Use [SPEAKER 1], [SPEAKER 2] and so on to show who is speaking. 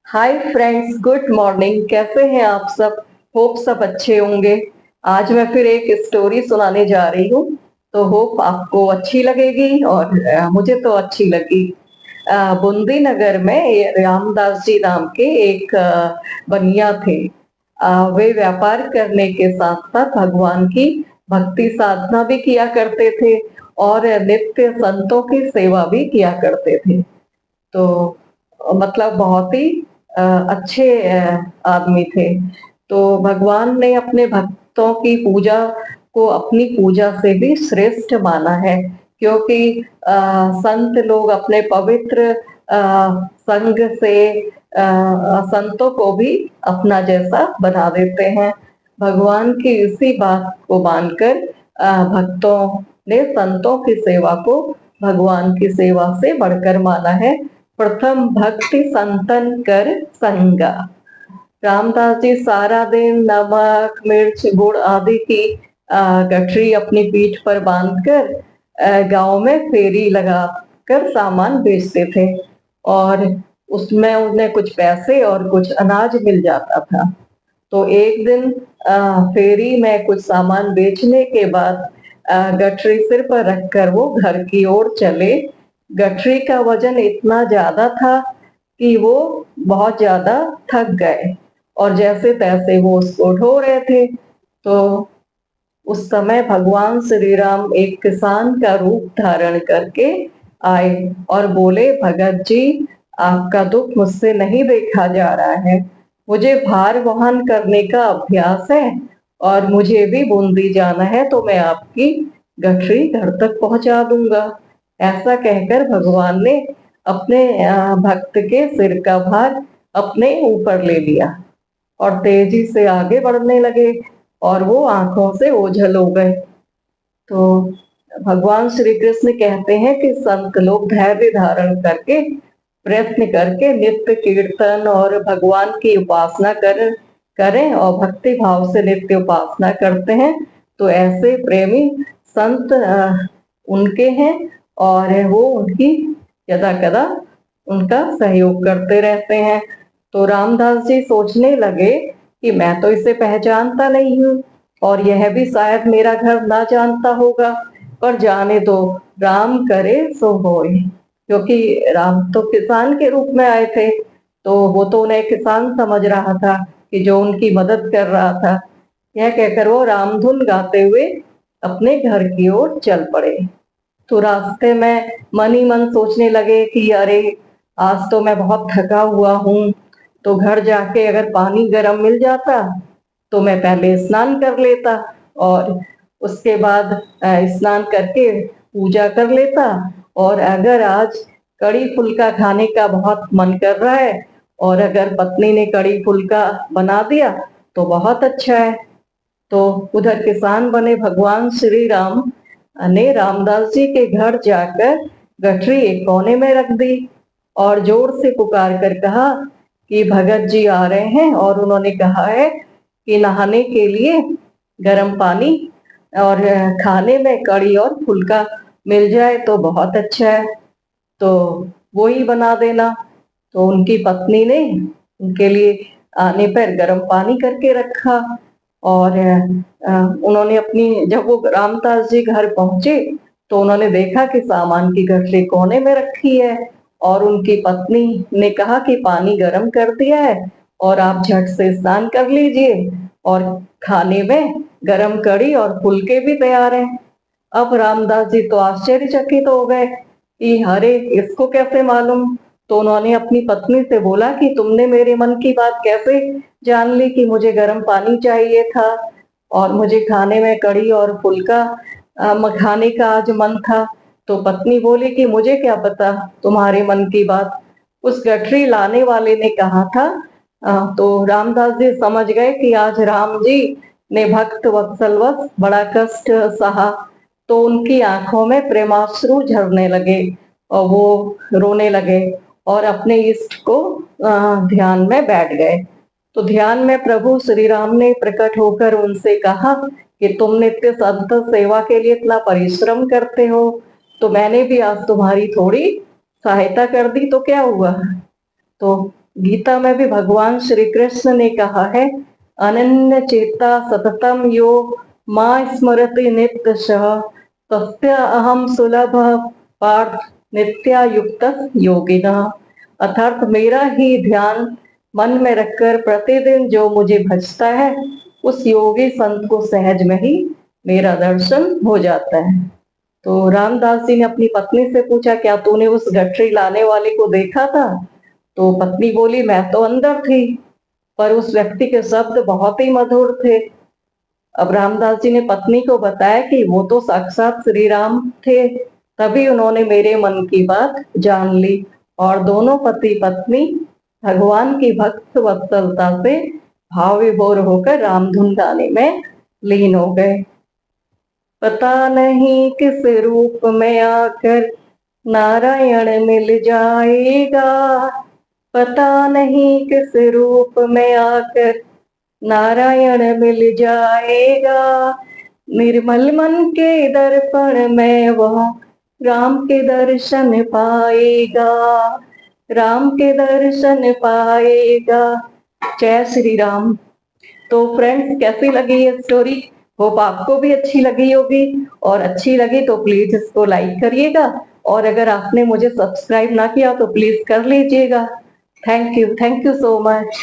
[SPEAKER 1] Hi friends, good morning. कैसे हैं आप सब? होप सब अच्छे होंगे। आज मैं फिर एक स्टोरी सुनाने जा रही हूँ, तो होप आपको अच्छी लगेगी और मुझे तो अच्छी लगी। बूंदी नगर में रामदास जी नाम के एक बनिया थे। वे व्यापार करने के साथ साथ भगवान की भक्ति साधना भी किया करते थे और नित्य संतों की सेवा भी किया करते थे। तो मतलब बहुत ही अच्छे आदमी थे। तो भगवान ने अपने भक्तों की पूजा को अपनी पूजा से भी श्रेष्ठ माना है, क्योंकि संत लोग अपने पवित्र संग से संतों को भी अपना जैसा बना देते हैं। भगवान की इसी बात को मानकर भक्तों ने संतों की सेवा को भगवान की सेवा से बढ़कर माना है। प्रथम भक्ति संतन कर संगा। रामदास जी सारा दिन नमक मिर्च गुड़ आदि की गठरी अपनी पीठ पर बांधकर गांव में फेरी लगाकर सामान बेचते थे, और उसमें उन्हें कुछ पैसे और कुछ अनाज मिल जाता था। तो एक दिन फेरी में कुछ सामान बेचने के बाद गठरी सिर पर रखकर वो घर की ओर चले। गठरी का वजन इतना ज्यादा था कि वो बहुत ज्यादा थक गए, और जैसे तैसे वो उसको ढो रहे थे। तो उस समय भगवान श्री राम एक किसान का रूप धारण करके आए और बोले, भगत जी, आपका दुख मुझसे नहीं देखा जा रहा है। मुझे भार वहन करने का अभ्यास है और मुझे भी बूंदी जाना है, तो मैं आपकी गठरी घर तक पहुंचा दूंगा। ऐसा कहकर भगवान ने अपने भक्त के सिर का भार अपने ऊपर ले लिया और तेजी से आगे बढ़ने लगे, और वो आंखों से ओझल हो गए। तो भगवान श्री कृष्ण कहते हैं कि संत लोग धैर्य धारण करके, प्रयत्न करके नित्य कीर्तन और भगवान की उपासना करें और भक्ति भाव से नित्य उपासना करते हैं, तो ऐसे प्रेमी संत उनके हैं, और वो उनकी यदा कदा उनका सहयोग करते रहते हैं। तो रामदास जी सोचने लगे कि मैं तो इसे पहचानता नहीं हूँ, और यह भी शायद मेरा घर ना जानता होगा, पर जाने दो, राम करे सो होए। क्योंकि राम तो किसान के रूप में आए थे, तो वो तो उन्हें किसान समझ रहा था कि जो उनकी मदद कर रहा था। यह कहकर वो रामधुन गाते हुए अपने घर की ओर चल पड़े। तो रास्ते में मन ही मन सोचने लगे कि अरे, आज तो मैं बहुत थका हुआ हूँ, तो घर जाके अगर पानी गर्म मिल जाता तो मैं पहले स्नान कर लेता, और उसके बाद स्नान करके पूजा कर लेता। और अगर आज कड़ी फुल्का खाने का बहुत मन कर रहा है, और अगर पत्नी ने कड़ी फुल्का बना दिया तो बहुत अच्छा है। तो उधर किसान बने भगवान श्री राम ने रामदास जी के घर जाकर गठरी एक कोने में रख दी और जोर से पुकार कर कहा कि भगत जी आ रहे हैं, और उन्होंने कहा है कि नहाने के लिए गर्म पानी और खाने में कड़ी और फुल्का मिल जाए तो बहुत अच्छा है, तो वो ही बना देना। तो उनकी पत्नी ने उनके लिए आने पर गर्म पानी करके रखा, और उन्होंने अपनी, जब वो रामदास जी घर पहुंचे तो उन्होंने देखा कि सामान की गठरी कोने में रखी है, और उनकी पत्नी ने कहा कि पानी गर्म कर दिया है और आप झट से स्नान कर लीजिए, और खाने में गरम कड़ी और फुलके भी तैयार हैं। अब रामदास जी तो आश्चर्यचकित हो गए कि अरे, इसको कैसे मालूम। तो उन्होंने अपनी पत्नी से बोला कि तुमने मेरे मन की बात कैसे जान ली कि मुझे गर्म पानी चाहिए था और मुझे खाने में कड़ी और फुल्का खाने का आज मन था। तो पत्नी बोली कि मुझे क्या पता तुम्हारे मन की बात, उस गठरी लाने वाले ने कहा था। तो रामदास जी समझ गए कि आज राम जी ने भक्त वत्सलवश बड़ा कष्ट सहा। तो उनकी आंखों में प्रेमाश्रु झरने लगे और वो रोने लगे और अपने इष्ट को ध्यान में बैठ गए। तो ध्यान में प्रभु श्री राम ने प्रकट होकर उनसे कहा कि तुम नित्य संत सेवा के लिए इतना परिश्रम करते हो, तो मैंने भी आज तुम्हारी थोड़ी सहायता कर दी तो क्या हुआ। तो गीता में भी भगवान श्री कृष्ण ने कहा है, अनन्य चेता सततम यो मां स्मरति नित्यशः तस्य अहम सुलभ पार्थ नित्यायुक्त योगिना। अर्थात मेरा ही ध्यान मन में रखकर प्रतिदिन जो मुझे भजता है, उस योगी संत को सहज में ही मेरा दर्शन हो जाता है। तो रामदास जी ने अपनी पत्नी से पूछा, क्या तूने उस गठरी लाने वाले को देखा था? तो पत्नी बोली, मैं तो अंदर थी, पर उस व्यक्ति के शब्द बहुत ही मधुर थे। अब रामदास जी ने पत्नी को बताया कि वो तो साक्षात श्री राम थे, तभी उन्होंने मेरे मन की बात जान ली और दोनों पति पत्नी भगवान की भक्त वत्सलता से भाव विभोर होकर रामधुन गाने में लीन हो गए। पता नहीं किस रूप में आकर नारायण मिल जाएगा, पता नहीं किस रूप में आकर नारायण मिल जाएगा। निर्मल मन के दर्पण में वह राम के दर्शन पाएगा, राम के दर्शन पाएगा। जय श्री राम। तो फ्रेंड्स, कैसी लगी ये स्टोरी? होप आपको भी अच्छी लगी होगी, और अच्छी लगी तो प्लीज इसको लाइक करिएगा, और अगर आपने मुझे सब्सक्राइब ना किया तो प्लीज कर लीजिएगा। Thank you so much.